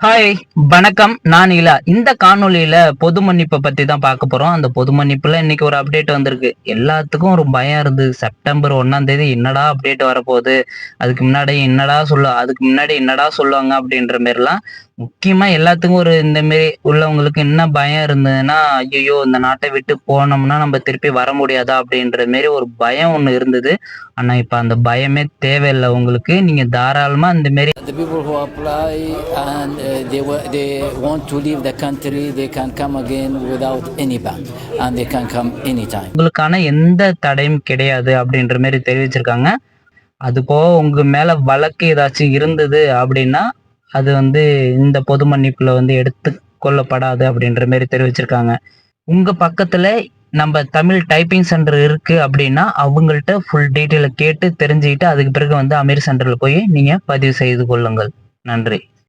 Hi, வணக்கம். நான் இலா. இந்த காணொளியில பொது மன்னிப்பை பத்தி தான் பார்க்க போறோம். அந்த பொது மன்னிப்புல இன்னைக்கு ஒரு அப்டேட் வந்திருக்கு. எல்லாத்துக்கும் ஒரு பயம் இருந்தது. செப்டம்பர் 1ஆம் தேதி என்னடா அப்டேட் வரப்போகுது? அதுக்கு முன்னாடி என்னடா சொல்லுவாங்க அப்படின்ற மாரிலாம் முக்கியமா எல்லாத்துக்கும் ஒரு இந்த மாரி உள்ளவங்களுக்கு என்ன பயம் இருந்ததுன்னா, ஐய்யய்யோ! இந்த நாட்ட விட்டு போனோம்னா நம்ம திருப்பி வர முடியாதா? அப்படின்ற மாரி ஒரு பயம் ஒண்ணு இருந்தது. ஆனா இப்ப அந்த பயமே தேவையில்ல உங்களுக்கு. நீங்க தாராளமா இந்த மாரி The people who apply and they want to leave the country, they can come again without any ban, and they can come anytime. உங்களுக்கான எந்த தடையும் கிடையாது அப்படின்ற மாரி தெரிவிச்சிருக்காங்க. அதுபோக உங்க மேல வழக்கு ஏதாச்சும் இருந்தது அப்படின்னா, அது இந்த பொது மன்னிப்புல எடுத்துக் கொள்ளப்படாது அப்படின்ற மாரி தெரிவிச்சிருக்காங்க. உங்க பக்கத்துல நம்ப தமிழ் டைப்பிங் சென்டர் இருக்கு அப்படின்னா, அவங்கள்ட்ட ஃபுல் டீட்டெயில கேட்டு தெரிஞ்சுக்கிட்டு, அதுக்கு பிறகு அமீர் சென்டர்ல போய் நீங்க பதிவு செய்து கொள்ளுங்கள். நன்றி.